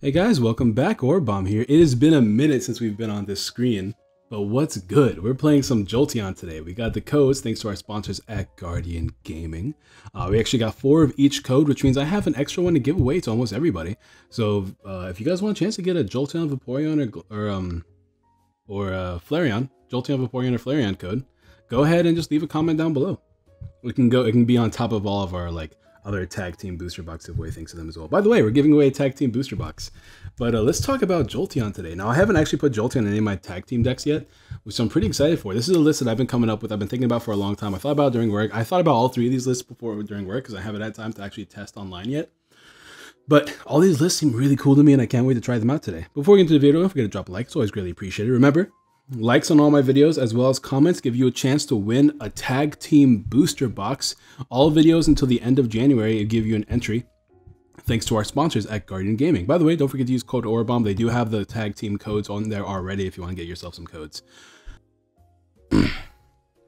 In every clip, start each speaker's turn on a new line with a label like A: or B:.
A: Hey guys, welcome back. Orabomb here. It has been a minute since we've been on this screen, but what's good? We're playing some Jolteon today. We got the codes thanks to our sponsors at Guardian Gaming. We actually got 4 of each code, which means I have an extra one to give away to almost everybody. So if you guys want a chance to get a Jolteon, Vaporeon, or Flareon, Jolteon, Vaporeon, or Flareon code, go ahead and just leave a comment down below. It can be on top of all of our other tag team booster box giveaway things to them as well. By the way, we're giving away a tag team booster box. But let's talk about Jolteon today. Now, I haven't actually put Jolteon in any of my tag team decks yet, which I'm pretty excited for. This is a list that I've been coming up with. I've been thinking about for a long time. I thought about it during work. I thought about all 3 of these lists during work because I haven't had time to actually test online yet. But all these lists seem really cool to me, and I can't wait to try them out today. Before we get into the video, don't forget to drop a like. It's always greatly appreciated. Remember, likes on all my videos as well as comments give you a chance to win a tag team booster box. All videos until the end of January give you an entry thanks to our sponsors at Guardian Gaming. By the way, don't forget to use code Orabomb. They do have the tag team codes on there already if you want to get yourself some codes.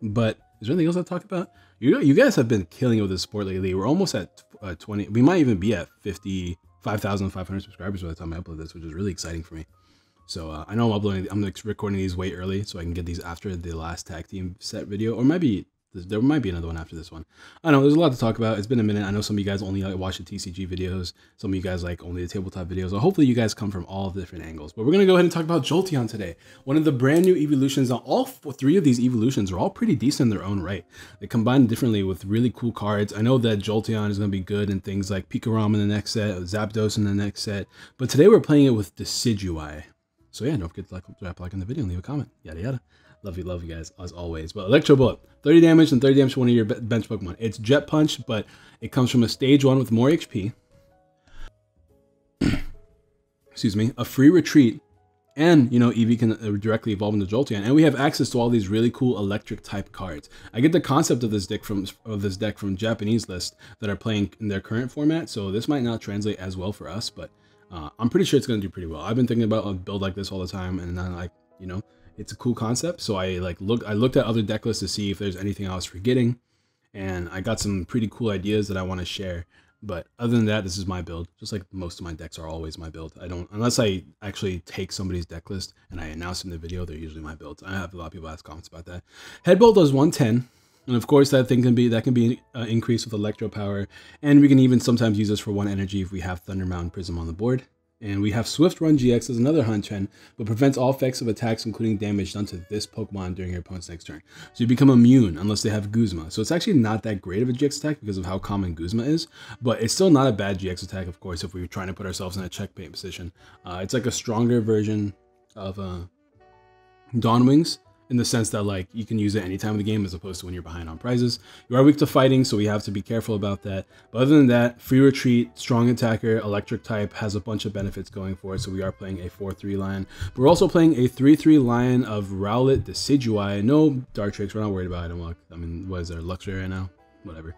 A: But is there anything else to talk about? You guys have been killing it with this sport lately. We're almost at 20. We might even be at 55,500 subscribers by the time I upload this, which is really exciting for me. So I know I'm recording these way early so I can get these after the last tag team set video, or maybe there might be another one after this one. I know there's a lot to talk about. It's been a minute. I know some of you guys only watch the TCG videos. Some of you guys like only the tabletop videos. So hopefully you guys come from all different angles. But we're going to go ahead and talk about Jolteon today. One of the brand new evolutions. Now, all 3 of these evolutions are all pretty decent in their own right. They combine differently with really cool cards. I know that Jolteon is going to be good in things like Pikarom in the next set, Zapdos in the next set. But today we're playing it with Decidueye. So yeah, don't forget to drop a like on the video and leave a comment. Yada yada. Love you guys as always. But Electro Bullet, 30 damage and 30 damage to one of your bench Pokemon. It's Jet Punch, but it comes from a stage 1 with more HP. Excuse me, a free retreat, and Eevee can directly evolve into Jolteon, and we have access to all these really cool electric type cards. I get the concept of this deck from Japanese lists that are playing in their current format, so this might not translate as well for us, but I'm pretty sure it's going to do pretty well. I've been thinking about a build like this all the time, and then it's a cool concept. So I looked at other deck lists to see if there's anything I was forgetting, and I got some pretty cool ideas that I want to share. But other than that, this is my build. Just like most of my decks are always my build. Unless I actually take somebody's deck list and I announce in the video, they're usually my builds. I have a lot of people ask comments about that. Headbolt does 110. And of course, that can be increased with Electro Power, and we can even sometimes use this for 1 energy if we have Thunder Mountain Prism on the board. And we have Swift Run GX as another 110, but prevents all effects of attacks, including damage done to this Pokemon during your opponent's next turn. So you become immune unless they have Guzma. So it's actually not that great of a GX attack because of how common Guzma is, but it's still not a bad GX attack, of course, if we were trying to put ourselves in a checkmate position. It's like a stronger version of Dawn Wings, in the sense that you can use it any time of the game as opposed to when you're behind on prizes. You are weak to fighting, so we have to be careful about that. But other than that, free retreat, strong attacker, electric type, has a bunch of benefits going for it. So we are playing a 4-3 line. We're also playing a 3-3 line of Rowlet, Decidueye. No Dartrix, we're not worried about it. I mean, what is there, Luxray right now? Whatever.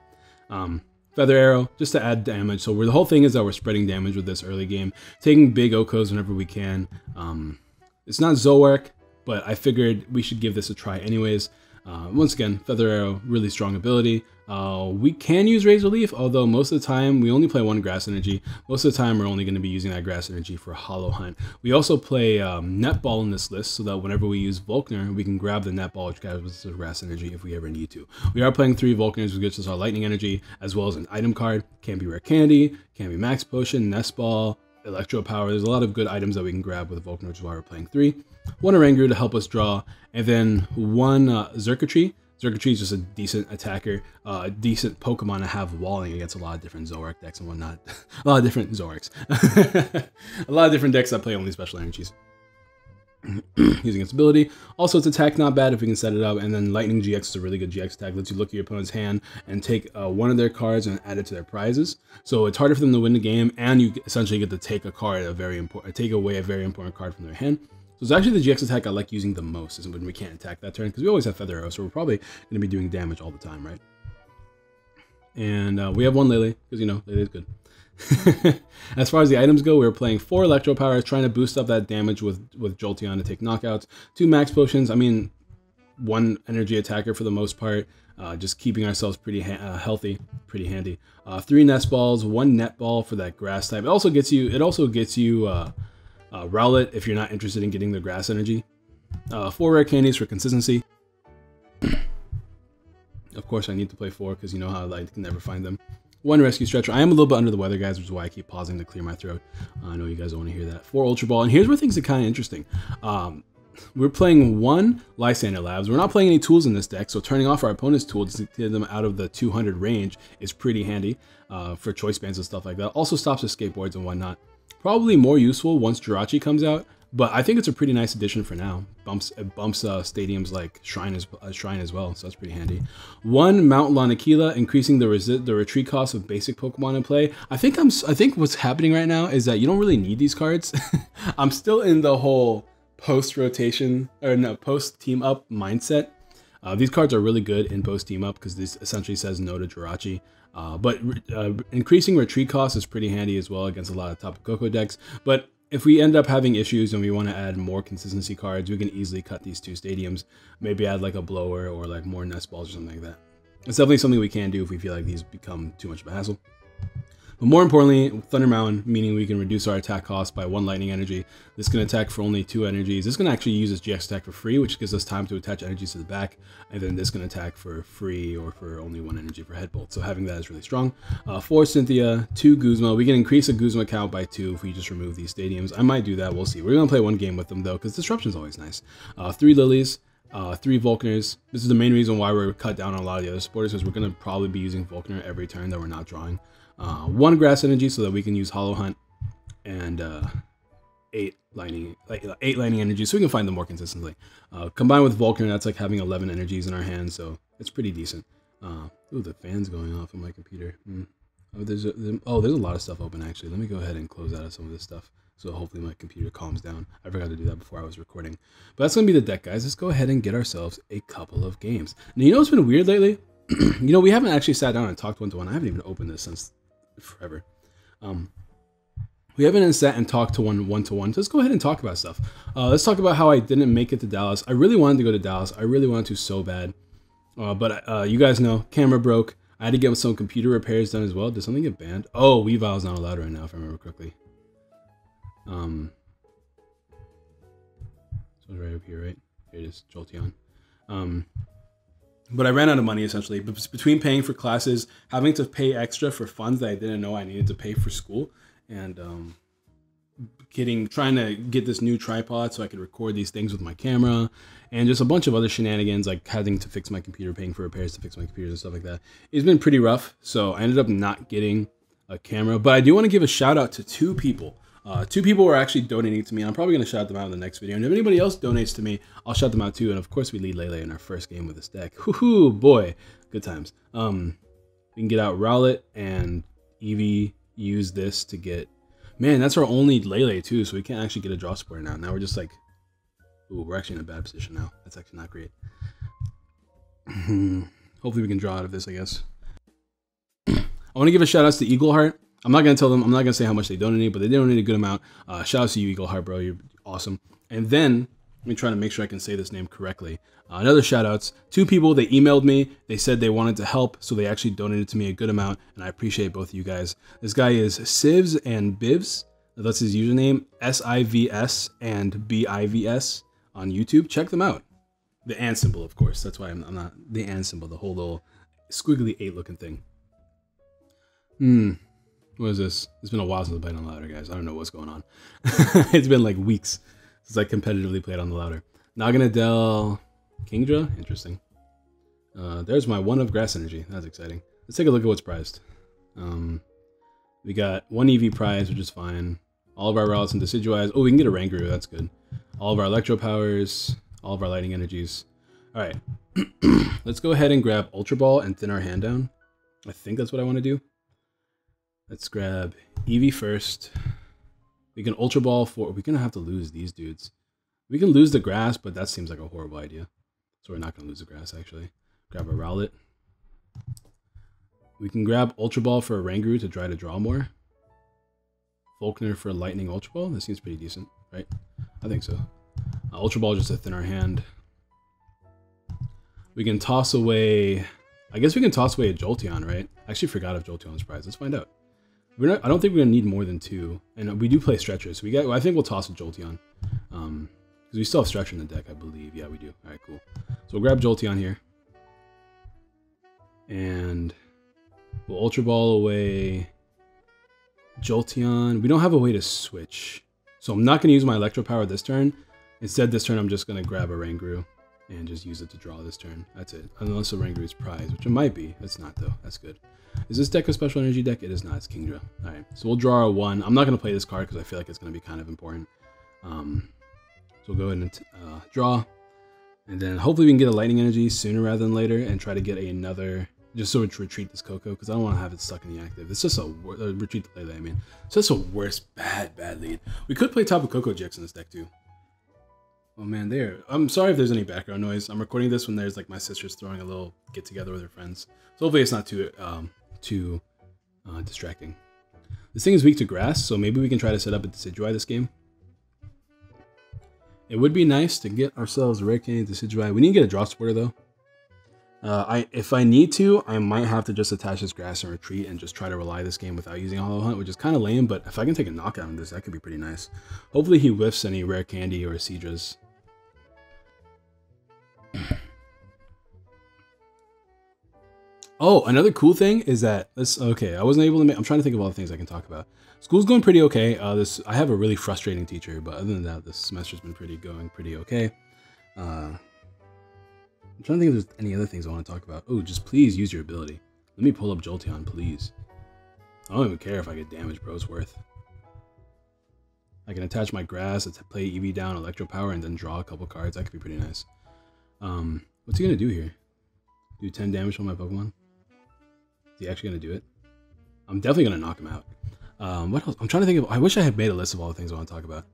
A: Feather Arrow, just to add damage. So the whole thing is that we're spreading damage with this early game, taking big Okos whenever we can. It's not Zoroark, but I figured we should give this a try anyways. Once again, Feather Arrow, really strong ability. We can use Razor Leaf, although most of the time we only play 1 Grass Energy. Most of the time we're only going to be using that Grass Energy for Hollow Hunt. We also play Netball in this list, so that whenever we use Volkner, we can grab the Netball, which gives us the Grass Energy if we ever need to. We are playing 3 Volkners, which gives us our Lightning Energy, as well as an item card. Can be Rare Candy, can be Max Potion, Nest Ball, Electro Power. There's a lot of good items that we can grab with Volkner, which is why we're playing 3. 1 Oranguru to help us draw, and then 1 Xurkitree. Xurkitree is just a decent attacker, a decent Pokemon to have walling against a lot of different Zoroark decks and whatnot. A lot of different Zoroarks. A lot of different decks that play only special energies. Using its ability. Also, its attack not bad if we can set it up, and then Lightning GX is a really good GX attack. Lets you look at your opponent's hand and take 1 of their cards and add it to their prizes. So it's harder for them to win the game, and you essentially get to take a card, take away a very important card from their hand. So it's actually the GX attack I like using the most, is when we can't attack that turn, because we always have Feather Arrow, so we're probably going to be doing damage all the time, right? And we have 1 Lele, because Lele is good. As far as the items go, we're playing 4 Electro Powers, trying to boost up that damage with Jolteon to take knockouts. 2 Max Potions, I mean, 1 energy attacker for the most part. just keeping ourselves pretty healthy, pretty handy. 3 nest balls, 1 net ball for that grass type. It also gets you Rowlet if you're not interested in getting the grass energy. 4 rare candies for consistency. Of course, I need to play 4 because you know how I can never find them. 1 rescue stretcher. I am a little bit under the weather, guys, which is why I keep pausing to clear my throat. I know you guys don't want to hear that. 4 Ultra Ball, and here's where things are kind of interesting. We're playing 1 Lysander Labs. We're not playing any tools in this deck, so turning off our opponent's tools to get them out of the 200 range is pretty handy for choice bands and stuff like that. Also stops the skateboards and whatnot. Probably more useful once Jirachi comes out, but I think it's a pretty nice addition for now. It bumps stadiums like Shrine as well, so that's pretty handy. 1 Mount Lanakila, increasing the retreat cost of basic Pokemon in play. I think what's happening right now is that you don't really need these cards. I'm still in the whole post team up mindset. These cards are really good in post team up because this essentially says no to Jirachi. But increasing retreat cost is pretty handy as well against a lot of Tapu Koko decks. But if we end up having issues and we want to add more consistency cards, we can easily cut these 2 stadiums. Maybe add like a blower or like more nest balls or something like that. It's definitely something we can do if we feel like these become too much of a hassle. But more importantly, Thunder Mountain, meaning we can reduce our attack cost by 1 lightning energy. This can attack for only 2 energies. This can actually use its GX attack for free, which gives us time to attach energies to the back. And then this can attack for free or for only 1 energy for Headbolt. So having that is really strong. 4 Cynthia, 2 Guzma. We can increase a Guzma count by 2 if we just remove these stadiums. I might do that. We'll see. We're going to play 1 game with them, though, because Disruption is always nice. 3 Lilies. 3 Volkners. This is the main reason why we're cut down on a lot of the other supporters, because we're going to probably be using Volkner every turn that we're not drawing. 1 grass energy so that we can use Hollow Hunt, and 8 lightning energy so we can find them more consistently. Combined with Volkner, that's like having 11 energies in our hands, so it's pretty decent. Ooh, the fan's going off on my computer. Oh, there's a lot of stuff open actually. Let me go ahead and close out of some of this stuff so hopefully my computer calms down. I forgot to do that before I was recording. But that's gonna be the deck, guys. Let's go ahead and get ourselves a couple of games. Now, you know what's been weird lately? You know, we haven't actually sat down and talked one-to-one. I haven't even opened this since forever. We haven't sat and talked to one-to-one. Let's go ahead and talk about stuff. Let's talk about how I didn't make it to Dallas. I really wanted to go to Dallas. I really wanted to so bad. But you guys know, camera broke. I had to get some computer repairs done as well. Did something get banned? Oh, Weavile's not allowed right now, if I remember correctly. So it's right up here, right? Here it is, Jolteon. But I ran out of money, essentially. But between paying for classes, having to pay extra for funds that I didn't know I needed to pay for school, and trying to get this new tripod so I could record these things with my camera, and just a bunch of other shenanigans, like having to fix my computer, paying for repairs to fix my computer and stuff like that. It's been pretty rough, so I ended up not getting a camera. But I do want to give a shout out to 2 people. 2 people were actually donating to me, and I'm probably going to shout them out in the next video. And if anybody else donates to me, I'll shout them out too. And of course, we lead Lele in our first game with this deck. Woohoo, boy, good times. We can get out Rowlet, and Eevee use this to get... Man, that's our only Lele too, so we can't actually get a draw support now. Now we're just like... Ooh, we're actually in a bad position now. That's actually not great. Hopefully we can draw out of this, I guess. I want to give a shout out to Eagle Heart. I'm not going to tell them, I'm not going to say how much they donated, but they donated a good amount. Shout out to you, Eagle Heart, bro. You're awesome. And then, let me try to make sure I can say this name correctly. Another shout outs. 2 people, they emailed me. They said they wanted to help, so they actually donated to me a good amount, and I appreciate both of you guys. This guy is Sivs and Bivs. That's his username, SIVS and BIVS on YouTube. Check them out. The and symbol, of course. That's why I'm not the and symbol, the whole little squiggly 8 looking thing. What is this? It's been a while since I played on the louder, guys. I don't know what's going on. It's been like weeks since I competitively played on the louder. Naganadel Kingdra? Interesting. There's my 1 of grass energy. That's exciting. Let's take a look at what's prized. We got 1 EV prize, which is fine. All of our Rowlets and Decidueyes. Oh, we can get a Rangaroo. That's good. All of our Electro Powers. All of our Lightning Energies. Alright. Let's go ahead and grab Ultra Ball and thin our hand down. I think that's what I want to do. Let's grab Eevee first. We can Ultra Ball for... We're going to have to lose these dudes. We can lose the grass, but that seems like a horrible idea. So we're not going to lose the grass, actually. Grab a Rowlet. We can grab Ultra Ball for a Rangaroo to try to draw more. Volkner for a Lightning Ultra Ball. That seems pretty decent, right? I think so. Ultra Ball just to thin our hand. We can toss away I guess we can toss away a Jolteon, right? I actually forgot if Jolteon was prized. Let's find out. I don't think we're gonna need more than 2, and we do play stretchers. So I think we'll toss a Jolteon, because we still have stretcher in the deck, I believe. Yeah, we do. All right, cool. So we'll grab Jolteon here, and we'll Ultra Ball away Jolteon. We don't have a way to switch, so I'm not gonna use my Electro Power this turn. Instead, this turn I'm just gonna grab a Ranguru and just use it to draw this turn. That's it. Unless the Ranguru is prized, which it might be. It's not though. That's good. Is this deck a special energy deck? It is not. It's Kingdra. All right. So we'll draw a 1. I'm not going to play this card because I feel like it's going to be kind of important. So we'll go ahead and draw. And then hopefully we can get a lightning energy sooner rather than later and try to get another, just so to retreat this Coco, because I don't want to have it stuck in the active. It's just a retreat the Lele, I mean. It's just a worst bad lead. We could play Tapu Koko GX in this deck too. Oh man, I'm sorry if there's any background noise. I'm recording this when there's like my sister's throwing a little get together with her friends. So hopefully it's not too distracting. This thing is weak to grass, so maybe we can try to set up a Decidueye this game. It would be nice to get ourselves a rare candy Decidueye. We need to get a draw supporter though. If I need to, I might have to just attach this grass and retreat and just try to rely this game without using Hollow Hunt, which is kind of lame, but if I can take a knockout on this, that could be pretty nice. Hopefully he whiffs any rare candy or Seadras. Oh, another cool thing is that okay, I wasn't able to make, I'm trying to think of all the things I can talk about. School's going pretty okay. I have a really frustrating teacher, but other than that, this semester's been going pretty okay. I'm trying to think if there's any other things I want to talk about. Oh, just please use your ability. Let me pull up Jolteon, please. I don't even care if I get damage, bro. It's worth. I can attach my grass, play EV down, Electro Power, and then draw a couple cards. That could be pretty nice. What's he gonna do here? Do 10 damage on my Pokemon? Is he actually gonna do it? I'm definitely gonna knock him out. What else? I'm trying to think of. I wish I had made a list of all the things I want to talk about.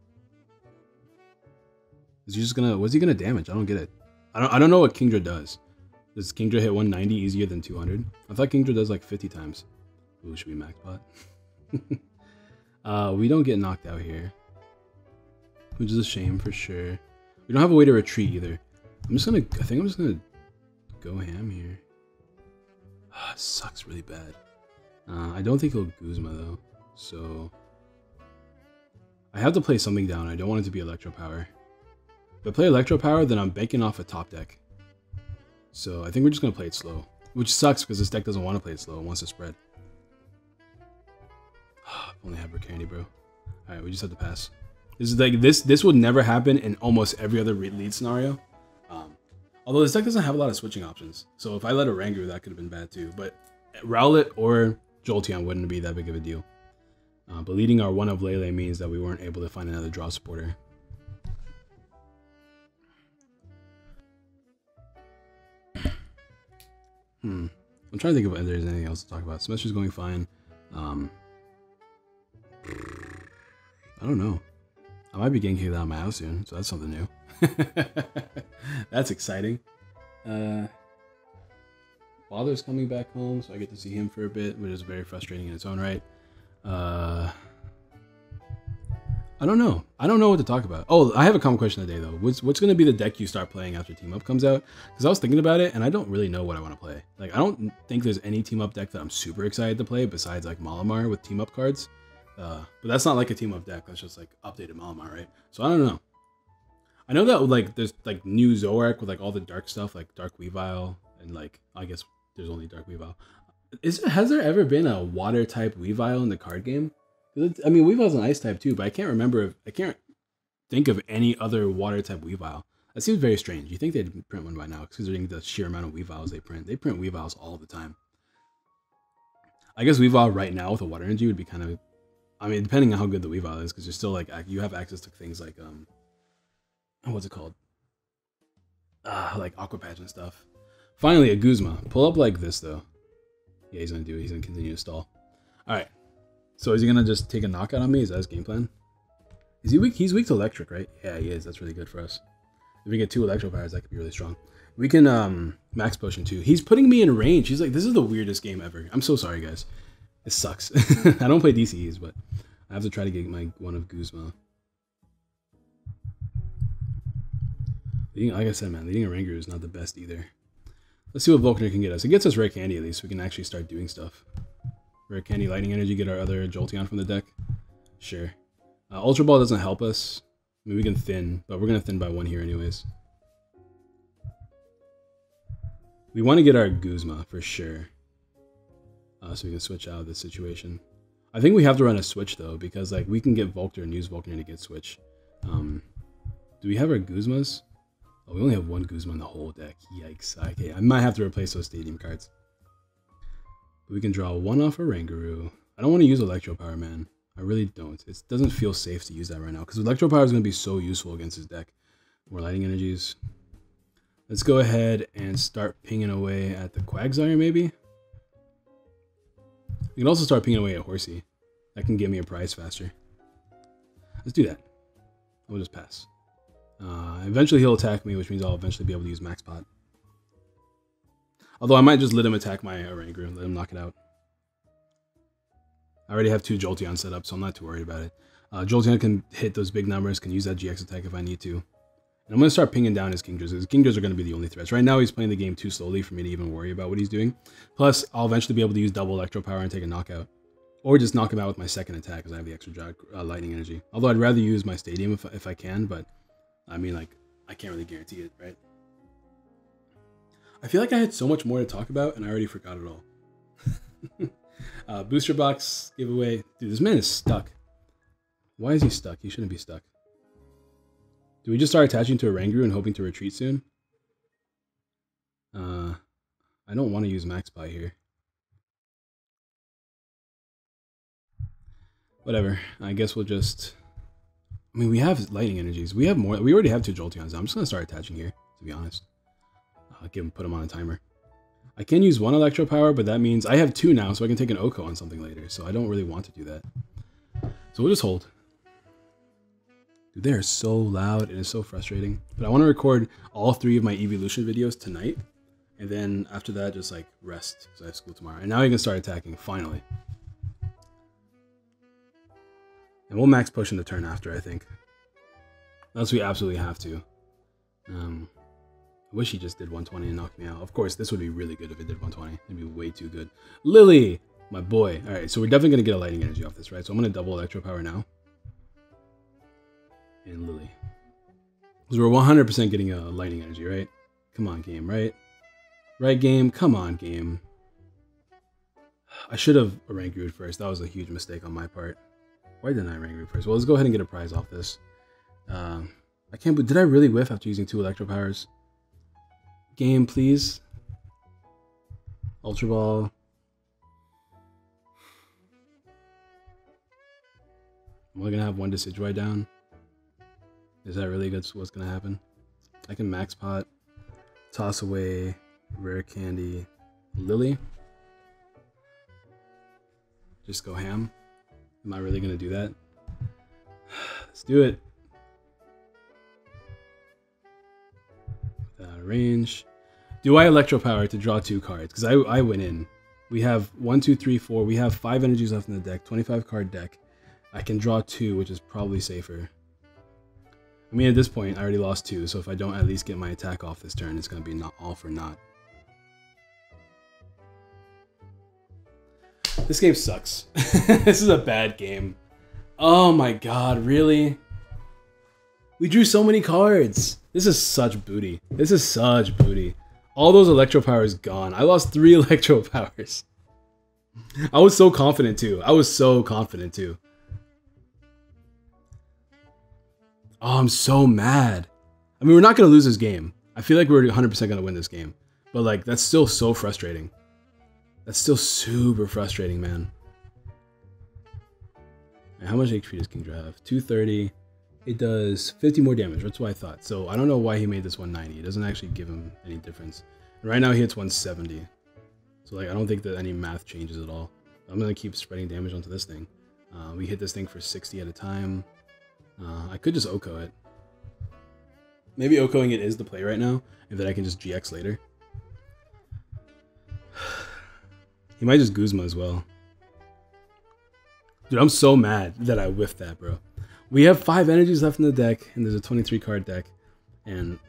A: Is he just gonna? What's he gonna damage? I don't get it. I don't know what Kingdra does. Does Kingdra hit 190 easier than 200? I thought Kingdra does like 50 times. Ooh, should we max bot? We don't get knocked out here, which is a shame for sure. We don't have a way to retreat either. I think I'm just gonna go ham here. It sucks really bad. I don't think he'll Guzma though, so I have to play something down. I don't want it to be Electro Power. If I play Electro Power, then I'm banking off a top deck. So I think we're just gonna play it slow, which sucks because this deck doesn't want to play it slow. It wants to spread. Only have candy, bro. All right, we just have to pass. This is like this would never happen in almost every other lead scenario. Although this deck doesn't have a lot of switching options, so if I let a Ranguru, that could have been bad too. But Rowlet or Jolteon wouldn't be that big of a deal. But leading our one of Lele means that we weren't able to find another draw supporter. I'm trying to think if there's anything else to talk about. Semester's going fine. I don't know. I might be getting kicked out of my house soon, so that's something new. That's exciting. Father's coming back home, so I get to see him for a bit, which is very frustrating in its own right. I don't know. I don't know what to talk about. Oh, I have a common question today though. What's going to be the deck you start playing after Team Up comes out? Because I was thinking about it, and I don't really know what I want to play. Like, I don't think there's any Team Up deck that I'm super excited to play besides like Malamar with Team Up cards. But that's not like a Team Up deck. That's just like updated Malamar, right? So I don't know. I know that like there's like new Zoroark with like all the dark stuff, like Dark Weavile, and like I guess there's only Dark Weavile. Has there ever been a water type Weavile in the card game? I mean, Weavile's an ice type too, but I can't remember. I can't think of any other water type Weavile. That seems very strange. You think they'd print one by now, considering the sheer amount of Weaviles they print. They print Weaviles all the time. I guess Weavile right now with a water energy would be kind of. I mean, depending on how good the Weavile is, because you're still like you have access to things like what's it called? Like Aqua Patch and stuff. Finally, a Guzma. Pull up like this though. Yeah, he's gonna do it. He's gonna continue to stall. All right. So is he gonna just take a knockout on me? Is that his game plan? Is he weak? He's weak to electric, right? Yeah, he is. That's really good for us. If we get 2 electro powers, that could be really strong. We can max potion too. He's putting me in range. He's like, this is the weirdest game ever. I'm so sorry, guys. It sucks. I don't play DCEs, but I have to try to get my one of Guzma. Like I said, man, leading a Ranguru is not the best either. Let's see what Vulcaner can get us. It gets us Rare Candy at least. We can actually start doing stuff. Rare Candy, Lightning Energy, get our other Jolteon from the deck. Sure. Ultra Ball doesn't help us. I mean, we can thin, but we're going to thin by 1 here anyways. We want to get our Guzma for sure. So we can switch out of this situation. I think we have to run a switch though, because like we can get Vulcaner and use Vulcaner to get switch. Do we have our Guzmas? Oh, we only have 1 Guzma in the whole deck. Yikes. Okay, I might have to replace those stadium cards. But we can draw 1 off a Oranguru. I don't want to use Electro Power, man. I really don't. It doesn't feel safe to use that right now, because Electro Power is going to be so useful against his deck. More Lightning Energies. Let's go ahead and start pinging away at the Quagsire, maybe? We can also start pinging away at Horsey. That can get me a prize faster. Let's do that. We'll just pass. Eventually he'll attack me, which means I'll eventually be able to use Max Pot. Although I might just let him attack my Oranguru, let him knock it out. I already have 2 Jolteon set up, so I'm not too worried about it. Jolteon can hit those big numbers, can use that GX attack if I need to. And I'm going to start pinging down his Kingdras. His Kingdras are going to be the only threats. Right now he's playing the game too slowly for me to even worry about what he's doing. Plus, I'll eventually be able to use double Electro Power and take a knockout. Or just knock him out with my second attack because I have the extra Lightning Energy. Although I'd rather use my Stadium if I can, but I mean, like, I can't really guarantee it, right? I feel like I had so much more to talk about and I already forgot it all. Booster box giveaway. Dude, this man is stuck. Why is he stuck? He shouldn't be stuck. Do we just start attaching to a Oranguru and hoping to retreat soon? I don't want to use Max Pie here. Whatever. I guess we'll just... I mean, we have Lightning Energies. We have more. We already have 2 Jolteons. I'm just going to start attaching here, to be honest. Put him on a timer. I can use 1 Electro Power, but that means I have 2 now, so I can take an Oko on something later. So I don't really want to do that. So we'll just hold. Dude, they are so loud and it's so frustrating. But I want to record all 3 of my evolution videos tonight. And then after that, just like rest because I have school tomorrow. And now you can start attacking, finally. And we'll max push in the turn after, I think. Unless we absolutely have to. I wish he just did 120 and knocked me out. Of course, this would be really good if it did 120. It'd be way too good. Lily! My boy. Alright, so we're definitely going to get a Lightning Energy off this, right? So I'm going to double Electro Power now. And Lily. Because we're 100% getting a Lightning Energy, right? Come on, game, right? Right, game? Come on, game. I should have Oranguru'd first. That was a huge mistake on my part. Why didn't I Oranguru'd first? Well, let's go ahead and get a prize off this. I can't believe... Did I really whiff after using 2 Electro Powers? Game, please. Ultra Ball. Am I going to have 1 Decidueye down? Is that really good? What's going to happen? I can Max Pot. Toss away Rare Candy. Lily. Just go ham. Am I really going to do that? Let's do it. Range. Do I Electro Power to draw 2 cards? Because I went in. We have 1, 2, 3, 4. We have 5 energies left in the deck. 25 card deck. I can draw 2, which is probably safer. I mean, at this point, I already lost 2. So if I don't at least get my attack off this turn, it's going to be not all for naught. This game sucks. This is a bad game. Oh my god, really? We drew so many cards. This is such booty. This is such booty. All those Electro Powers gone. I lost 3 Electro Powers. I was so confident too. I was so confident too. Oh, I'm so mad. I mean, we're not going to lose this game. I feel like we're 100% going to win this game. But like, that's still so frustrating. That's still super frustrating, man. And how much HP does Kingdra have? 230. It does 50 more damage. That's what I thought. So I don't know why he made this 190. It doesn't actually give him any difference. And right now he hits 170. So like, I don't think that any math changes at all. I'm going to keep spreading damage onto this thing. We hit this thing for 60 at a time. I could just Oko it. Maybe Okoing it is the play right now. And then I can just GX later. He might just Guzma as well. Dude, I'm so mad that I whiffed that, bro. We have 5 energies left in the deck, and there's a 23 card deck. And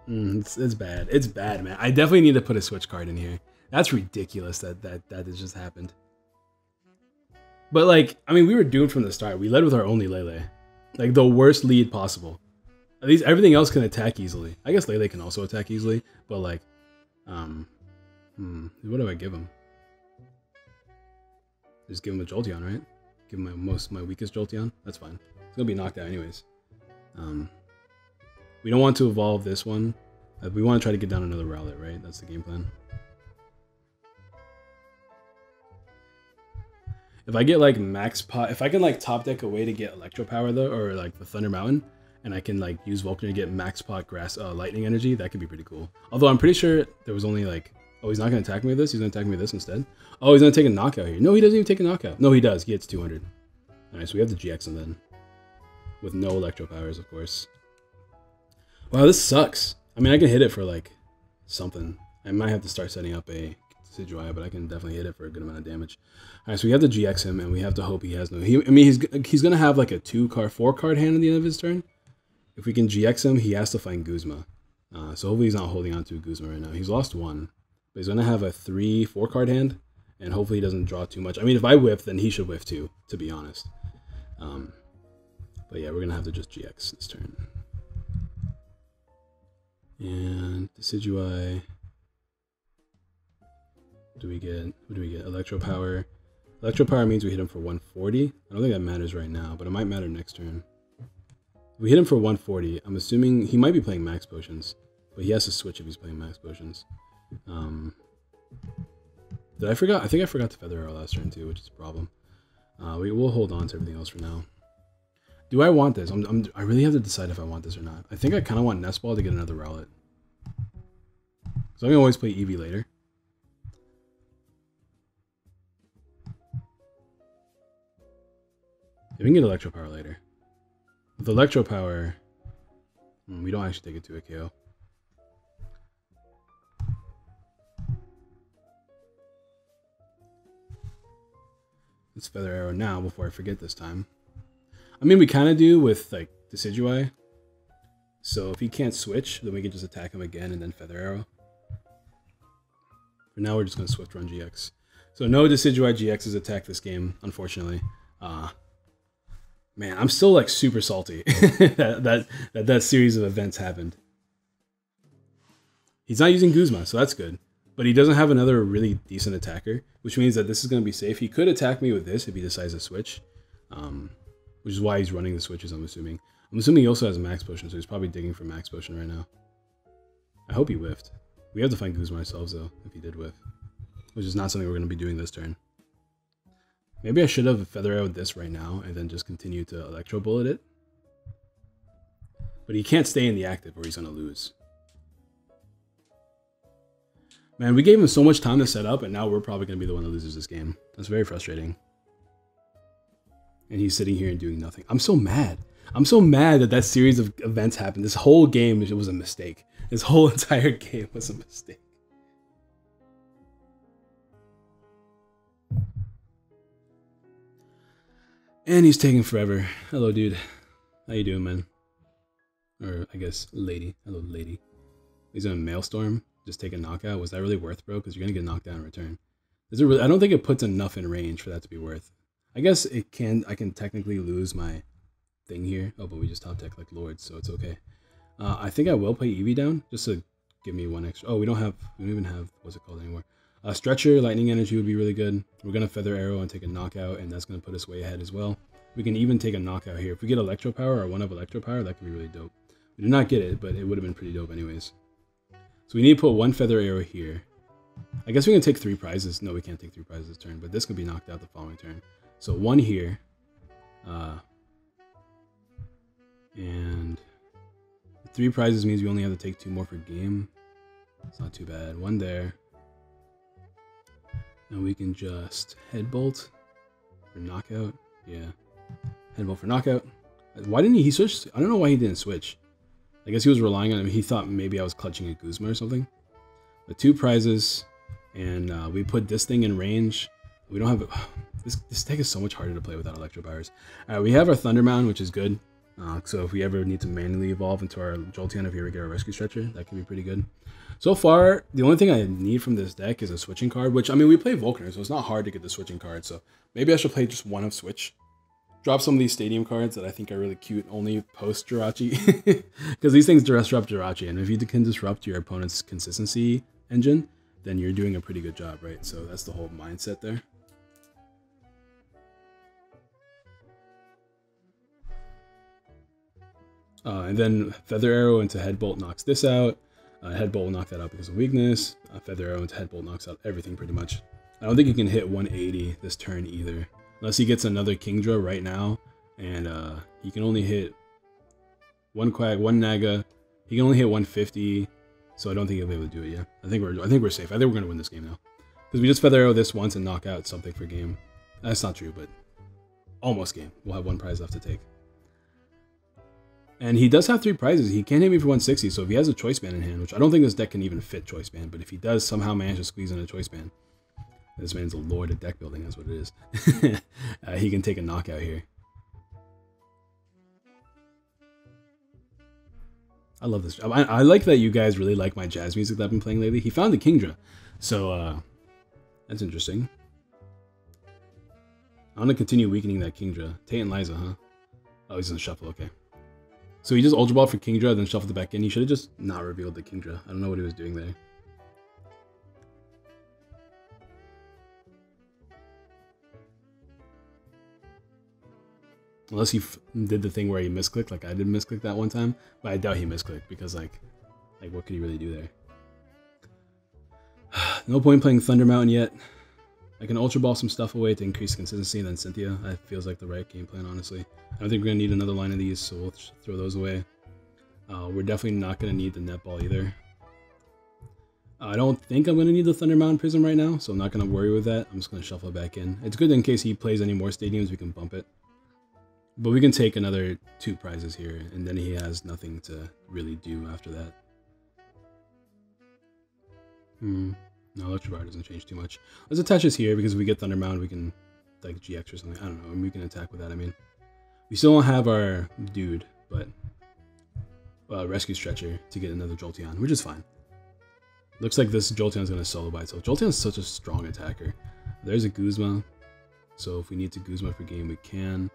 A: It's bad. It's bad, man. I definitely need to put a switch card in here. That's ridiculous that has just happened. But like, I mean, we were doomed from the start. We led with our only Lele. Like the worst lead possible. At least everything else can attack easily. I guess Lele can also attack easily, but like, what do I give him? Just give him a Jolteon, right? Give him my weakest Jolteon. That's fine. It's gonna be knocked out anyways. We don't want to evolve this one. We want to try to get down another Rowlet, right? That's the game plan. If I get like max pot, if I can like top deck a way to get Electro Power though, or like the Thunder Mountain, and I can like use Vulcan to get max pot grass lightning energy, that could be pretty cool. Although I'm pretty sure there was only like, oh, he's not gonna attack me with this. He's gonna attack me with this instead. Oh, he's gonna take a knockout here. No, he doesn't even take a knockout. No, he does. He hits 200. All right, so we have the GX and then with no Electro Powers, of course. Wow, this sucks. I mean, I can hit it for like something. I might have to start setting up a Decidueye, but I can definitely hit it for a good amount of damage. All right, so we have to GX him, and we have to hope he has no. I mean, he's gonna have like a 4-card hand at the end of his turn. If we can GX him, he has to find Guzma. So hopefully he's not holding on to Guzma right now. He's lost 1, but he's gonna have a 4-card hand, and hopefully he doesn't draw too much. I mean, if I whiff, then he should whiff too, to be honest. But yeah, we're gonna have to just GX this turn. And Decidueye. What do we get? Electro Power. Electro Power means we hit him for 140. I don't think that matters right now, but it might matter next turn. If we hit him for 140, I'm assuming he might be playing Max Potions, but he has to switch if he's playing Max Potions. Did I forgot? I think I forgot to Feather Arrow last turn too, which is a problem. We'll hold on to everything else for now. Do I want this? I really have to decide if I want this or not. I think I kind of want Nest Ball to get another Rowlet. So I can always play Eevee later. We can get Electro Power later. With Electro Power, we don't actually take it to a KO. Let's Feather Arrow now before I forget this time. I mean, we kind of do with like Decidueye. So if he can't switch, then we can just attack him again and then Feather Arrow. For now, we're just going to Swift Run GX. So no Decidueye GXs attack this game, unfortunately. Man, I'm still like super salty that series of events happened. He's not using Guzma, so that's good. But he doesn't have another really decent attacker, which means that this is going to be safe. He could attack me with this if he decides to switch, which is why he's running the switches, I'm assuming. I'm assuming he also has a Max Potion, so he's probably digging for Max Potion right now. I hope he whiffed. We have to find Guzma ourselves, though, if he did whiff, which is not something we're going to be doing this turn. Maybe I should have Feather Arrowed this right now and then just continue to Electro Bullet it. But he can't stay in the active or he's going to lose. Man, we gave him so much time to set up and now we're probably going to be the one that loses this game. That's very frustrating. And he's sitting here and doing nothing. I'm so mad. I'm so mad that series of events happened. This whole game was a mistake. This whole entire game was a mistake. And he's taking forever. Hello, dude. How you doing, man? Or, I guess, lady. Hello, lady. He's in a Maelstrom. Just take a knockout. Was that really worth, bro? Because you're going to get knocked down in return. Is it really? I don't think it puts enough in range for that to be worth. I guess it can. I can technically lose my thing here. Oh, but we just top deck like Lords, so it's okay. I think I will play Eevee down just to give me one extra. Oh, we don't even have, what's it called anymore? Stretcher, Lightning Energy would be really good. We're going to Feather Arrow and take a knockout, and that's going to put us way ahead as well. We can even take a knockout here. If we get Electro Power or one of Electro Power, that could be really dope. We did not get it, but it would have been pretty dope anyways. So we need to put one Feather Arrow here. I guess we can take 3 prizes. No, we can't take 3 prizes this turn, but this could be knocked out the following turn. So 1 here. And 3 prizes means we only have to take 2 more per game. It's not too bad. 1 there. And we can just Headbolt for knockout. Yeah. Headbolt for knockout. Why didn't he switch? I don't know why he didn't switch. I guess he was relying on him. He thought maybe I was clutching a Guzma or something. But 2 prizes. And we put this thing in range. We don't have... This deck is so much harder to play without Electro Powers. Alright, we have our Thunder Mountain, which is good. So if we ever need to manually evolve into our Jolteon, if we ever get our Rescue Stretcher, that could be pretty good. So far, the only thing I need from this deck is a switching card, which, I mean, we play Volkner, so it's not hard to get the switching card. So maybe I should play just one of Switch. Drop some of these stadium cards that I think are really cute, only post Jirachi. Because these things disrupt Jirachi, and if you can disrupt your opponent's consistency engine, then you're doing a pretty good job, right? So that's the whole mindset there. And then Feather Arrow into Headbolt knocks this out. Headbolt will knock that out because of weakness. Feather Arrow into Headbolt knocks out everything pretty much. I don't think he can hit 180 this turn either. Unless he gets another Kingdra right now. And he can only hit one Quag, one Naga. He can only hit 150. So I don't think he'll be able to do it, yeah. I think we're safe. I think we're going to win this game now. Because we just Feather Arrow this once and knock out something for game. That's not true, but almost game. We'll have one prize left to take. And he does have 3 prizes. He can't hit me for 160, so if he has a Choice Band in hand, which I don't think this deck can even fit Choice Band, but if he does somehow manage to squeeze in a Choice Band, this man's a lord of deck building, that's what it is. He can take a knockout here. I love this. I like that you guys really like my jazz music that I've been playing lately. He found the Kingdra, so that's interesting. I'm going to continue weakening that Kingdra. Tate and Liza, huh? Oh, he's in the shuffle, okay. So he just Ultra Ball for Kingdra, then shuffled it back in. He should have just not revealed the Kingdra. I don't know what he was doing there. Unless he did the thing where he misclicked, like I did misclick that one time. But I doubt he misclicked, because like what could he really do there? No point playing Thunder Mountain yet. I can Ultra Ball some stuff away to increase consistency, and then Cynthia. That feels like the right game plan, honestly. I don't think we're going to need another line of these, so we'll throw those away. We're definitely not going to need the Netball either. I don't think I'm going to need the Thunder Mountain Prism right now, so I'm not going to worry with that. I'm just going to shuffle it back in. It's good in case he plays any more stadiums, we can bump it. But we can take another 2 prizes here, and then he has nothing to really do after that. No, Electro Bar doesn't change too much. Let's attach this here, because if we get Thunder Mountain, we can, like, GX or something. I don't know, and we can attack with that, I mean. We still don't have our dude, but Rescue Stretcher to get another Jolteon, which is fine. Looks like this Jolteon's going to solo by itself. Jolteon's such a strong attacker. There's a Guzma, so if we need to Guzma for game, we can.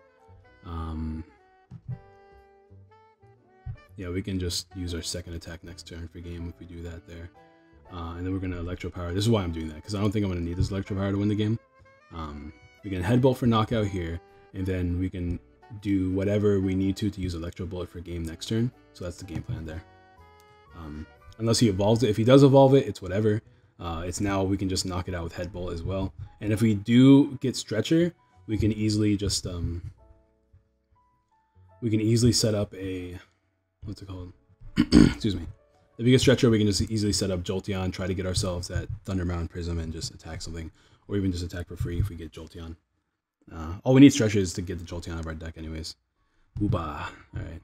A: Yeah, we can just use our second attack next turn for game if we do that there. And then we're going to Electro Power. This is why I'm doing that, because I don't think I'm going to need this Electro Power to win the game. We can Headbolt for knockout here, and then we can do whatever we need to use Electro Bullet for game next turn. So that's the game plan there. Unless he evolves it. If he does evolve it, it's whatever. It's now we can just knock it out with Headbolt as well. And if we do get Stretcher, we can easily just set up a, what's it called? Excuse me. If we get Stretcher, we can just easily set up Jolteon, try to get ourselves that Thunder Mountain Prism and just attack something. Or even just attack for free if we get Jolteon. All we need Stretcher is to get the Jolteon out of our deck anyways. Ooba. Alright.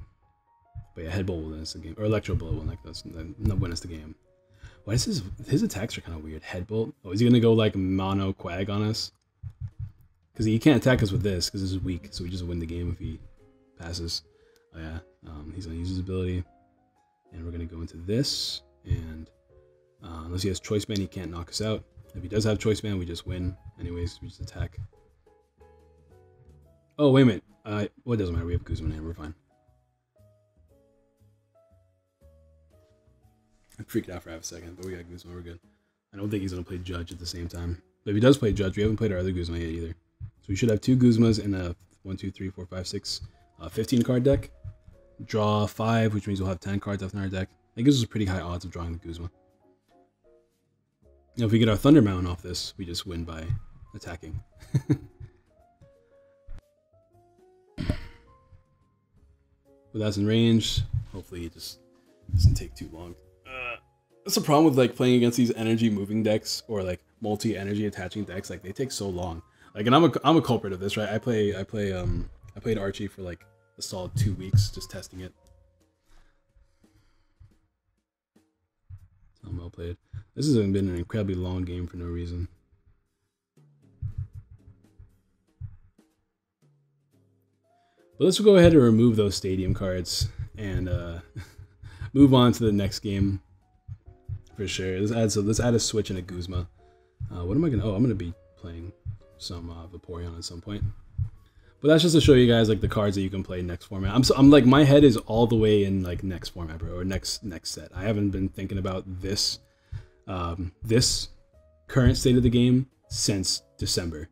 A: But yeah, Headbolt will win us the game. Or Electro Bullet will win us the game. Why is his attacks are kind of weird. Headbolt? Oh, is he going to go like Mono Quag on us? Because he can't attack us with this, because this is weak. So we just win the game if he passes. Oh yeah. He's going to use his ability. And we're going to go into this. And unless he has Choice Band, he can't knock us out. If he does have Choice Band, we just win. Anyways, we just attack. Oh, wait a minute. Well, it doesn't matter. We have Guzman here. We're fine. I freaked out for half a second, but we got Guzman. We're good. I don't think he's going to play Judge at the same time. But if he does play Judge, we haven't played our other Guzman yet either. So we should have 2 Guzmas in a 1, 2, 3, 4, 5, 6, 15 card deck. Draw 5, which means we'll have 10 cards left in our deck. That gives us pretty high odds of drawing the Guzma. Now, if we get our Thunder Mountain off this, we just win by attacking. But that's in range. Hopefully it just doesn't take too long. That's the problem with like playing against these energy moving decks or like multi-energy attaching decks. Like they take so long. Like, and I'm a culprit of this, right? I played Archie for like a solid 2 weeks just testing it. So well played. This has been an incredibly long game for no reason. But let's go ahead and remove those stadium cards and move on to the next game for sure. Let's add a switch and a Guzma. What am I gonna? Oh, I'm gonna be playing some Vaporeon at some point. But that's just to show you guys like the cards that you can play next format. I'm like, my head is all the way in like next format, bro, or next set. I haven't been thinking about this this current state of the game since December.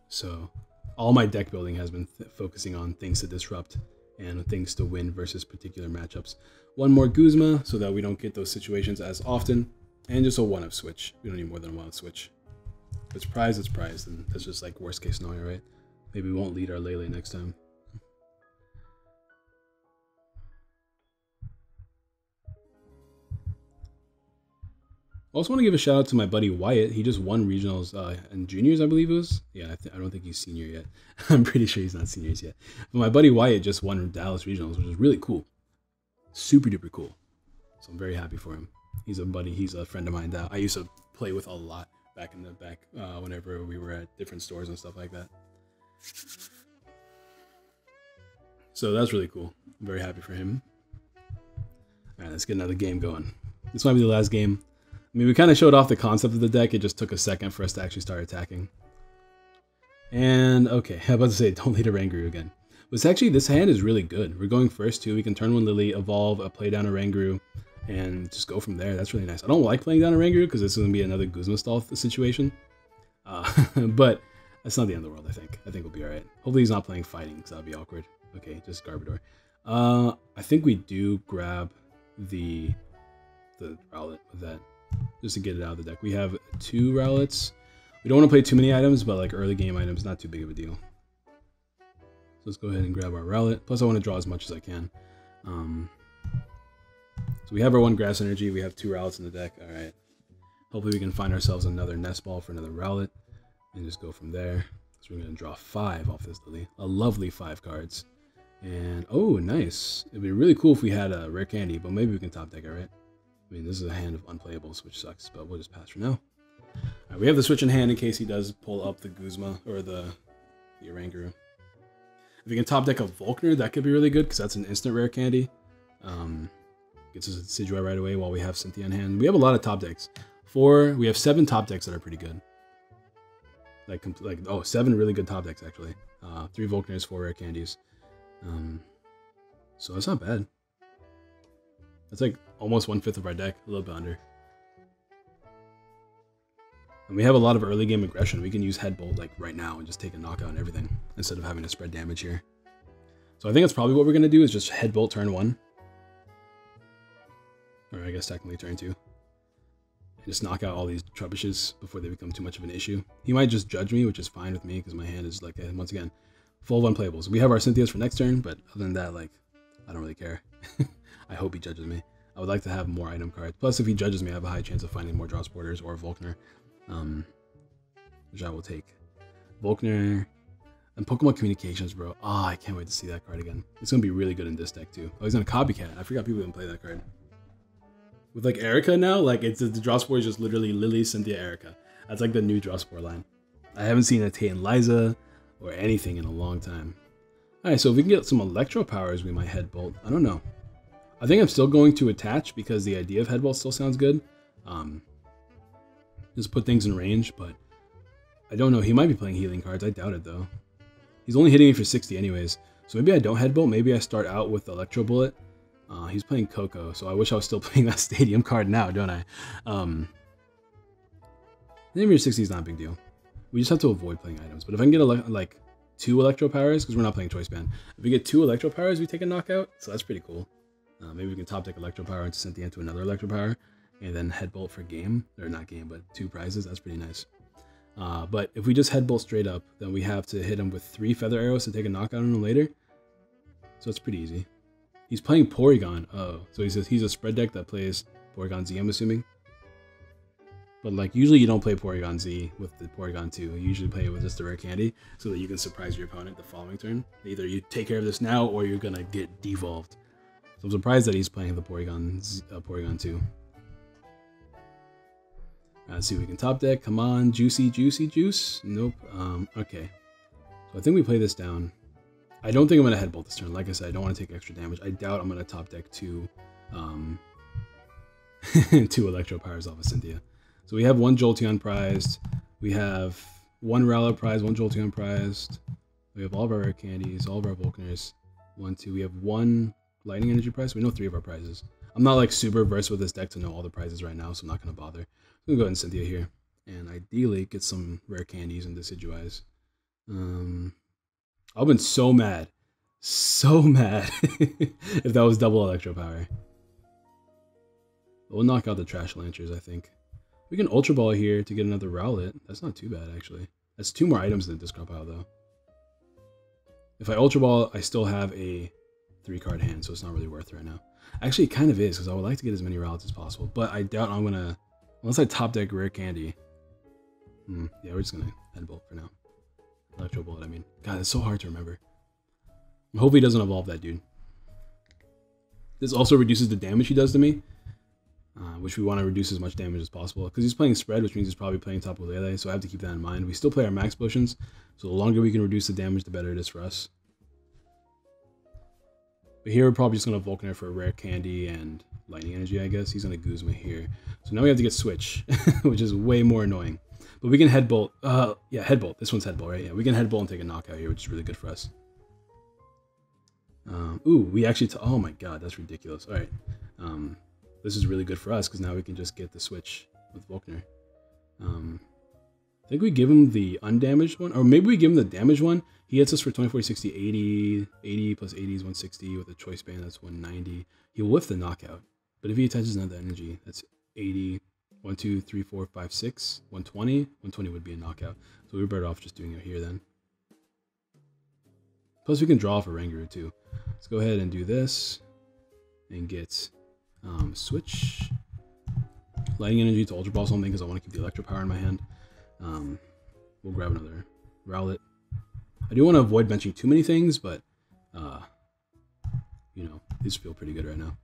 A: So all my deck building has been focusing on things to disrupt and things to win versus particular matchups. One more Guzma so that we don't get those situations as often, and just a 1-of switch. We don't need more than 1-of switch. If it's prized, it's prized, and that's just like worst case scenario, right? Maybe we won't lead our Lele next time. I also want to give a shout out to my buddy Wyatt. He just won regionals and juniors, I believe it was. Yeah, I don't think he's senior yet. I'm pretty sure he's not seniors yet. But my buddy Wyatt just won Dallas regionals, which is really cool. Super duper cool. So I'm very happy for him. He's a buddy. He's a friend of mine that I used to play with a lot back in the whenever we were at different stores and stuff like that. So that's really cool. I'm very happy for him. All right, let's get another game going. This might be the last game. I mean, we kind of showed off the concept of the deck. It just took a second for us to actually start attacking. And, okay, I was about to say, don't lead a Rangaroo again. But it's actually, this hand is really good. We're going first, too. We can turn one Lily, evolve, play down a Rangaroo, and just go from there. That's really nice. I don't like playing down a Rangaroo because this is going to be another Guzma stall situation. But that's not the end of the world, I think. I think we'll be all right. Hopefully he's not playing fighting because that would be awkward. Okay, just Garbodor. I think we do grab the Rowlet with that, just to get it out of the deck. We have 2 Rowlets. We don't want to play too many items, but like early game items, not too big of a deal. So let's go ahead and grab our Rowlet. Plus I want to draw as much as I can. So we have our 1 Grass Energy. We have 2 Rowlets in the deck. All right. Hopefully we can find ourselves another Nest Ball for another Rowlet and just go from there. So we're going to draw 5 off this Lily. A lovely 5 cards. And, oh, nice. It'd be really cool if we had a Rare Candy, but maybe we can top deck it, right? I mean, this is a hand of unplayables, which sucks, but we'll just pass for now. All right, we have the switch in hand in case he does pull up the Guzma or the Oranguru. If we can top deck a Volkner, that could be really good because that's an instant rare candy. Gets us a Decidueye right away while we have Cynthia in hand. We have a lot of top decks. We have 7 top decks that are pretty good. Like 7 really good top decks actually. 3 Volkners, 4 rare candies. So that's not bad. That's like almost 1/5 of our deck, a little bit under. And we have a lot of early game aggression. We can use Headbolt like right now and just take a knockout and everything instead of having to spread damage here. So I think that's probably what we're going to do is just Headbolt turn 1. Or I guess technically turn 2. And just knock out all these Trubbishes before they become too much of an issue. He might just judge me, which is fine with me because my hand is like, once again, full of unplayables. We have our Cynthias for next turn, but other than that, like, I don't really care. I hope he judges me. I would like to have more item cards. Plus, if he judges me, I have a high chance of finding more Draw Sporters or Volkner, which I will take. Volkner and Pokemon Communications, bro. Oh, I can't wait to see that card again. It's going to be really good in this deck, too. Oh, he's going to Copycat. I forgot people didn't play that card. With, like, Erica now, like, the Draw Spore is just literally Lily, Cynthia, Erica. That's, like, the new Draw Spore line. I haven't seen a Tay and Liza or anything in a long time. Alright, so if we can get some Electro Powers, we might Headbolt. I don't know. I think I'm still going to attach because the idea of Headbolt still sounds good. Just put things in range, but I don't know. He might be playing healing cards. I doubt it, though. He's only hitting me for 60 anyways. So maybe I don't Headbolt. Maybe I start out with Electro Bullet. He's playing Coco, so I wish I was still playing that Stadium card now, don't I? Hitting me for 60 is not a big deal. We just have to avoid playing items. But if I can get like 2 Electro Powers, because we're not playing Choice Band. If we get 2 Electro Powers, we take a knockout. So that's pretty cool. Maybe we can top deck Electro Power into Cynthia into another Electro Power, and then Headbolt for game, or not game, but 2 prizes. That's pretty nice. But if we just Headbolt straight up, then we have to hit him with 3 Feather Arrows to take a knockout on him later. So it's pretty easy. He's playing Porygon. Oh, so he's a spread deck that plays Porygon Z, I'm assuming. But like usually you don't play Porygon Z with the Porygon 2. You usually play it with just the rare candy so that you can surprise your opponent the following turn. Either you take care of this now or you're gonna get devolved. So I'm surprised that he's playing the Porygon 2. Let's see if we can top deck. Come on, juicy, juicy juice. Nope. Okay. So I think we play this down. I don't think I'm going to headbolt this turn. Like I said, I don't want to take extra damage. I doubt I'm going to top deck two, two Electro Powers off of Cynthia. So we have one Jolteon prized. We have one Rowlet prized, one Jolteon prized. We have all of our rare candies, all of our Vulcaners. 1, 2. We have one Lightning Energy prize. We know 3 of our prizes. I'm not like super versed with this deck to know all the prizes right now, so I'm not going to bother. I'm going to go ahead and Cynthia here. And ideally get some rare candies and Decidueyes. I've been so mad if that was double Electro Power. We'll knock out the Trash Lancers, I think. We can Ultra Ball here to get another Rowlet. That's not too bad, actually. That's 2 more items in the discard pile, though. If I Ultra Ball, I still have a 3-card hand, so it's not really worth it right now. Actually, it kind of is, because I would like to get as many Rowlets as possible, but I doubt I'm going to... Unless I top deck Rare Candy. Yeah, we're just going to Headbolt for now. Electro Bullet, I mean. God, it's so hard to remember. Hopefully he doesn't evolve that dude. This also reduces the damage he does to me, which we want to reduce as much damage as possible. Because he's playing Spread, which means he's probably playing Tapu Lele, so I have to keep that in mind. We still play our max potions, so the longer we can reduce the damage, the better it is for us. But here we're probably just going to Vulcaner for a Rare Candy and Lightning Energy, I guess. He's going to Guzma here. So now we have to get Switch, which is way more annoying. But we can Headbolt. Yeah, Headbolt. This one's Headbolt, right? Yeah, we can Headbolt and take a knockout here, which is really good for us. Ooh, we actually... Oh my god, that's ridiculous. All right. This is really good for us, because now we can just get the Switch with Vulcaner. I think we give him the undamaged one, or maybe we give him the damaged one. He hits us for 24, 60, 80. 80 plus 80 is 160. With a Choice Band, that's 190. He'll whiff the knockout. But if he attaches another energy, that's 80. 1, 2, 3, 4, 5, 6. 120. 120 would be a knockout. So we're better off just doing it here then. Plus we can draw off a Ranguru too. Let's go ahead and do this. And get Switch. Lightning Energy to Ultra Ball something because I want to keep the Electro Power in my hand. We'll grab another Rowlet. I do want to avoid benching too many things, but you know, these feel pretty good right now.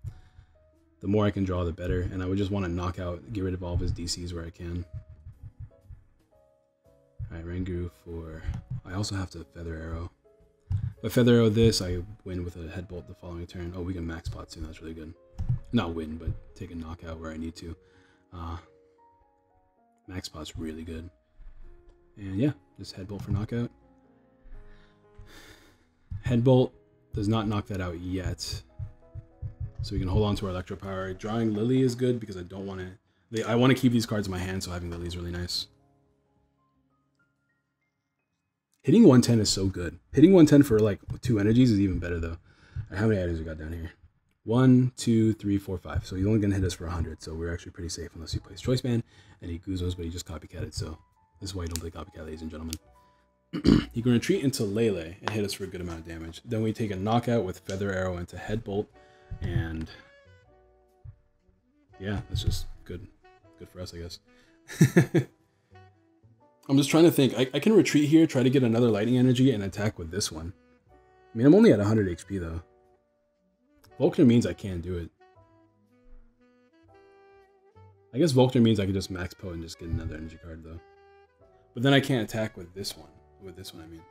A: The more I can draw, the better, and I would just want to knock out, get rid of all of his DCs where I can. Alright, Ranguru for... I also have to Feather Arrow. If I Feather Arrow this, I win with a Headbolt the following turn. Oh, we can Max Pot soon, that's really good. Not win, but take a knockout where I need to. Max Pot's really good. And yeah, just Headbolt for knockout. Headbolt does not knock that out yet. So we can hold on to our Electro Power. Drawing Lily is good because I don't want to... I want to keep these cards in my hand, so having Lily is really nice. Hitting 110 is so good. Hitting 110 for like 2 energies is even better though. Right, how many items we got down here? 1, 2, 3, 4, 5. So he's only going to hit us for 100, so we're actually pretty safe unless he plays Choice Band and he Guzos, but he just copycatted, so this is why you don't play copycat, ladies and gentlemen. He can retreat into Lele and hit us for a good amount of damage. Then we take a knockout with Feather Arrow into Headbolt, and yeah, that's just good for us, I guess. I'm just trying to think. I can retreat here, try to get another Lightning Energy, and attack with this one. I mean, I'm only at 100 HP though. Vulcaner means I can't do it. I guess Vulcaner means I could just Max Poe and just get another energy card though. But then I can't attack with this one. With this one, I mean.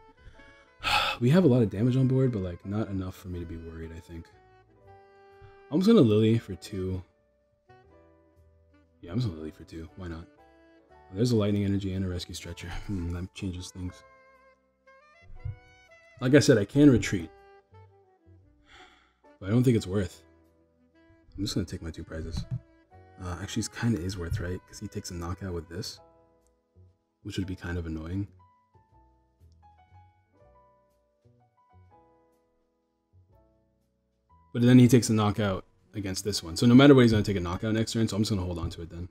A: We have a lot of damage on board, but like not enough for me to be worried, I think. I'm just gonna Lily for 2. Yeah, I'm just gonna Lily for 2. Why not? There's a Lightning Energy and a Rescue Stretcher. That changes things. Like I said, I can retreat. But I don't think it's worth. I'm just gonna take my 2 prizes. Actually, it kind of is worth, right? Because he takes a knockout with this, which would be kind of annoying. But then he takes a knockout against this one. So no matter what, he's going to take a knockout next turn, so I'm just going to hold on to it then.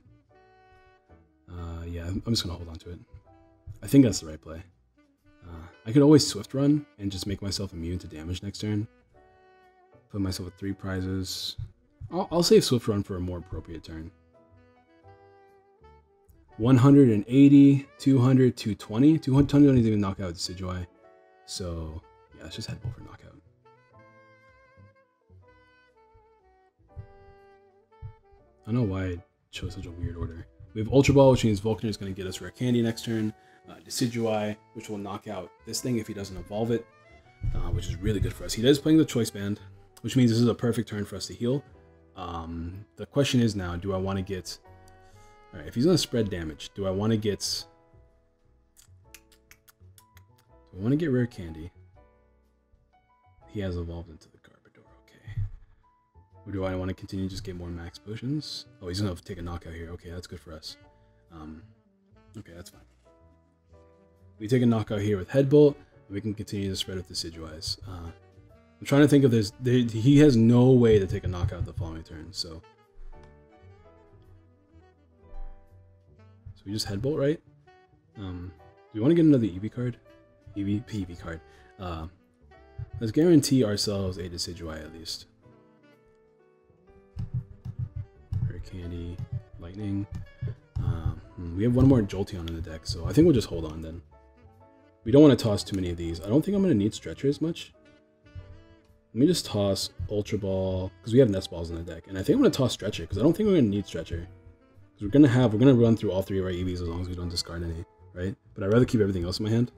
A: Yeah, I'm just going to hold on to it. I think that's the right play. I could always Swift Run and just make myself immune to damage next turn. Put myself with 3 prizes. I'll save Swift Run for a more appropriate turn. 180, 200, 220. 220 don't even knock out Decidueye. So, yeah, let's just Headbolt for knockout. I don't know why I chose such a weird order. We have Ultra Ball, which means Volkner is going to get us Rare Candy next turn. Decidueye, which will knock out this thing if he doesn't evolve it, which is really good for us. He is playing the Choice Band, which means this is a perfect turn for us to heal. The question is now, do I want to get... Alright, if he's going to spread damage, do I want to get... Do I want to get Rare Candy? He has evolved into the Garbodor, okay. Or do I want to continue to just get more max potions? Oh, he's going to take a knockout here. Okay, that's good for us. Okay, that's fine. We take a knockout here with Headbolt, and we can continue to spread with the Decidueyes. I'm trying to think of this. He has no way to take a knockout the following turn, so we just Headbolt, right? Do we want to get another EV card? PV card. Let's guarantee ourselves a Decidueye at least. Rare Candy, Lightning. We have one more Jolteon in the deck, so I think we'll just hold on then. We don't want to toss too many of these. I don't think I'm going to need Stretcher as much. Let me just toss Ultra Ball, because we have Nest Balls in the deck. And I think I'm going to toss Stretcher, because I don't think we're going to need Stretcher. Because we're going to run through all three of our EVs as long as we don't discard any, right? But I'd rather keep everything else in my hand.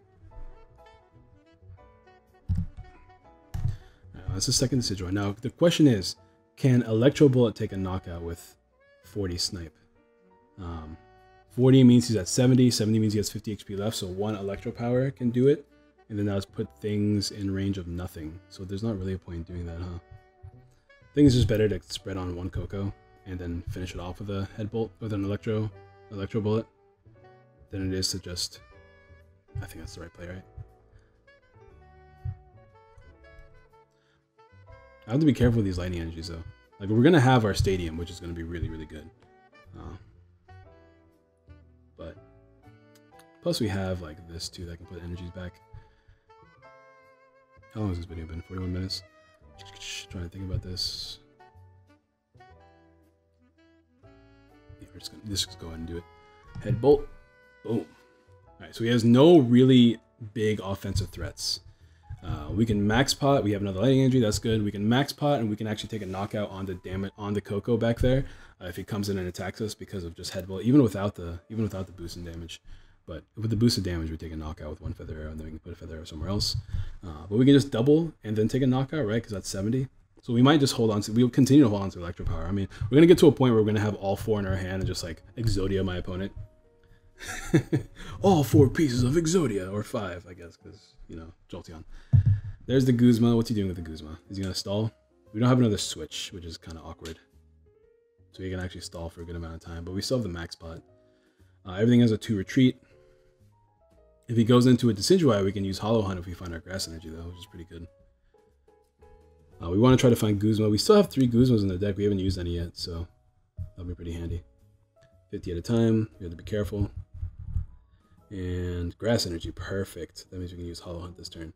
A: That's the second Decidueye. Now, the question is, can Electro Bullet take a knockout with 40 Snipe? 40 means he's at 70, 70 means he has 50 HP left, so one Electro Power can do it. And then that was put things in range of nothing. So there's not really a point in doing that, huh? I think it's just better to spread on one Coco and then finish it off with a Headbolt, with an Electro Bullet, than it is to just... I think that's the right play, right? I have to be careful with these lightning energies, though. Like, we're going to have our stadium, which is going to be really, really good. But plus we have, like, this, too, that can put energies back. How long has this video been? 41 minutes? Trying to think about this. Yeah, we're just going to just go ahead and do it. Headbolt. Boom. Alright, so he has no really big offensive threats. We can max pot. We have another lightning energy. That's good. We can max pot, and we can actually take a knockout on the Coco back there if he comes in and attacks us because of just Headbolt, even without the boost in damage. But with the boosted damage, we take a knockout with one Feather Arrow, and then we can put a Feather Arrow somewhere else. But we can just double and then take a knockout, right? Because that's 70. So we might just hold on to. We'll continue to hold on to Electro Power. I mean, we're gonna get to a point where we're gonna have all four in our hand and just like Exodia my opponent. All 4 pieces of Exodia, or 5, I guess, because you know Jolteon. There's the Guzma. What's he doing with the Guzma? Is he gonna stall? We don't have another switch, which is kind of awkward. So he can actually stall for a good amount of time, but we still have the max pot. Everything has a 2 retreat. If he goes into a Decidueye, we can use Hollow Hunt if we find our Grass Energy, though, which is pretty good. We want to try to find Guzma. We still have 3 Guzmas in the deck. We haven't used any yet, so that'll be pretty handy. 50 at a time. We have to be careful. And Grass Energy, perfect. That means we can use Hollow Hunt this turn.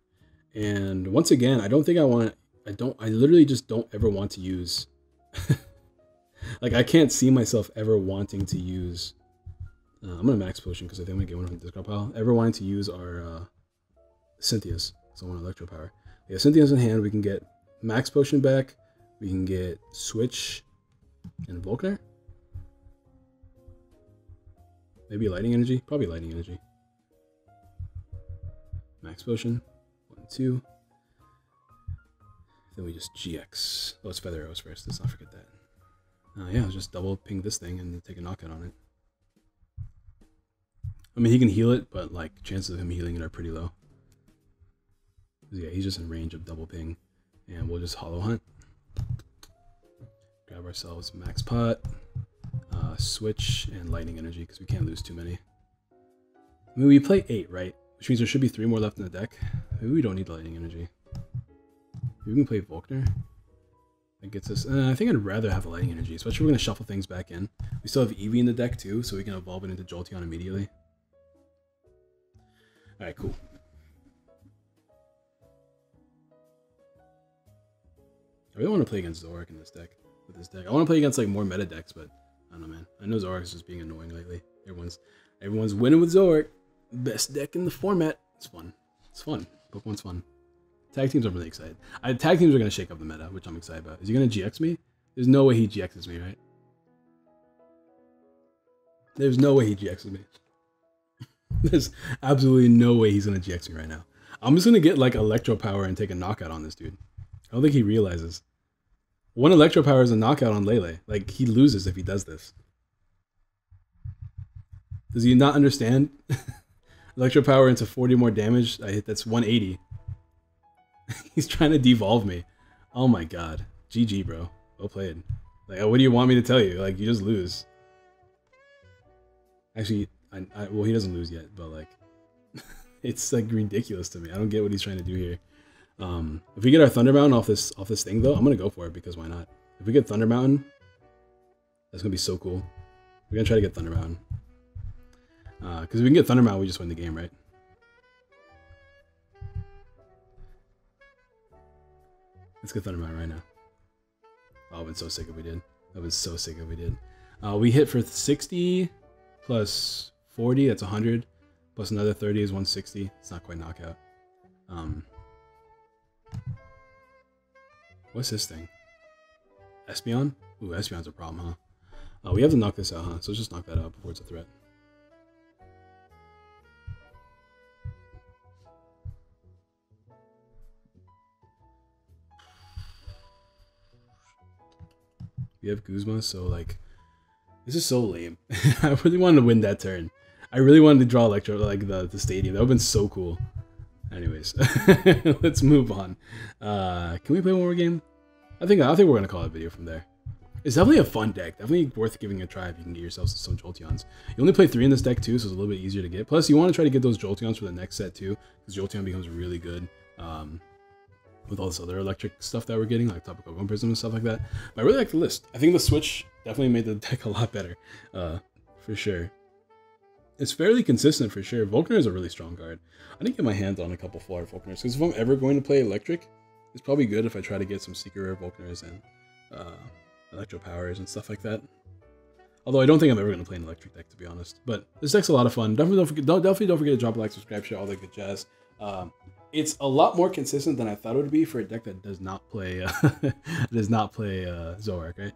A: And once again, I literally just don't ever want to use... like, I can't see myself ever wanting to use... I'm going to max potion because I think I'm going to get one from the discard pile. Ever wanting to use our Cynthias. So I want Electro Power. We have Cynthias in hand. We can get max potion back. We can get Switch and Volkner. Maybe Lightning Energy. Probably Lightning Energy. Max potion. 1, 2. Then we just GX. Oh, it's Feather Arrows first. Let's not forget that. Yeah, I'll just double ping this thing and take a knockout on it. I mean, he can heal it, but like chances of him healing it are pretty low. Yeah, he's just in range of double ping. And we'll just Hollow Hunt. Grab ourselves max pot, Switch, and Lightning Energy, because we can't lose too many. I mean, we play 8, right? Which means there should be 3 more left in the deck. Maybe we don't need Lightning Energy. Maybe we can play Volkner. That gets us... I think I'd rather have a Lightning Energy, especially if we're going to shuffle things back in. We still have Eevee in the deck, too, so we can evolve it into Jolteon immediately. Alright, cool. I really want to play against Zoroark in this deck. With this deck, I want to play against like more meta decks, but I don't know, man. I know Zoroark is just being annoying lately. Everyone's winning with Zoroark. Best deck in the format. It's fun. It's fun. Pokemon's fun. Tag teams, I'm really excited. Tag teams are gonna shake up the meta, which I'm excited about. Is he gonna GX me? There's no way he GXs me, right? There's no way he GXs me. There's absolutely no way he's gonna GX me right now. I'm just gonna get like Electro Power and take a knockout on this dude. I don't think he realizes. One Electro Power is a knockout on Lele. Like, he loses if he does this. Does he not understand? Electro Power into 40 more damage. That's 180. He's trying to devolve me. Oh my god. GG, bro. Well played. Like, what do you want me to tell you? Like, you just lose. Actually, well, he doesn't lose yet, but like, it's like ridiculous to me. I don't get what he's trying to do here. If we get our Thunder Mountain off this thing though, I'm gonna go for it because why not? If we get Thunder Mountain, that's gonna be so cool. We're gonna try to get Thunder Mountain. Because if we can get Thunder Mountain, we just win the game, right? Let's get Thunder Mountain right now. Oh, I've been so sick if we did. I've been so sick if we did. We hit for 60 plus 40, that's 100. Plus another 30 is 160. It's not quite knockout. What's this thing? Espeon? Ooh, Espeon's a problem, huh? We have to knock this out, huh? So let's just knock that out before it's a threat. We have Guzma, so like, this is so lame. I really wanted to win that turn. I really wanted to draw Electro, like the stadium. That would have been so cool. Anyways, let's move on. Can we play one more game? I think we're gonna call it a video from there. It's definitely a fun deck. Definitely worth giving a try if you can get yourself some Jolteons. You only play 3 in this deck too, so it's a little bit easier to get. Plus, you want to try to get those Jolteons for the next set too, because Jolteon becomes really good with all this other electric stuff that we're getting, like Topical Bone Prism and stuff like that. But I really like the list. I think the Switch definitely made the deck a lot better, for sure. It's fairly consistent for sure. Volkner is a really strong card. I didn't get my hands on a couple Flora Volkners, because if I'm ever going to play electric, it's probably good if I try to get some Secret Rare Volkners and Electro Powers and stuff like that. Although I don't think I'm ever going to play an electric deck, to be honest. But this deck's a lot of fun. Definitely don't forget to drop a like, subscribe, share, all that good jazz. It's a lot more consistent than I thought it would be for a deck that does not play Zoroark, right?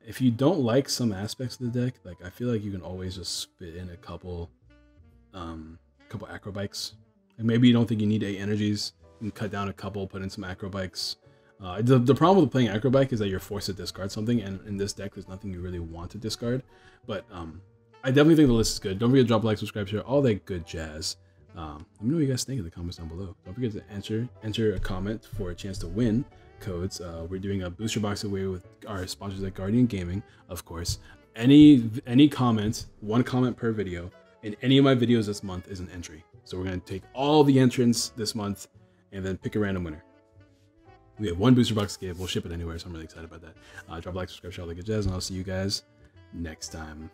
A: If you don't like some aspects of the deck, like I feel like you can always just fit in a couple Acrobikes. And maybe you don't think you need 8 energies. You can cut down a couple, put in some Acrobikes. The problem with playing Acrobike is that you're forced to discard something, and in this deck, there's nothing you really want to discard. But I definitely think the list is good. Don't forget to drop a like, subscribe, share, all that good jazz. Let me know what you guys think in the comments down below. Don't forget to enter a comment for a chance to win codes. We're doing a booster box away with our sponsors at Guardian Gaming, of course. Any comment, 1 comment per video, in any of my videos this month is an entry. So we're going to take all the entrants this month and then pick a random winner. We have 1 booster box to give. We'll ship it anywhere, so I'm really excited about that. Drop a like, subscribe, share, all the good jazz, and I'll see you guys next time.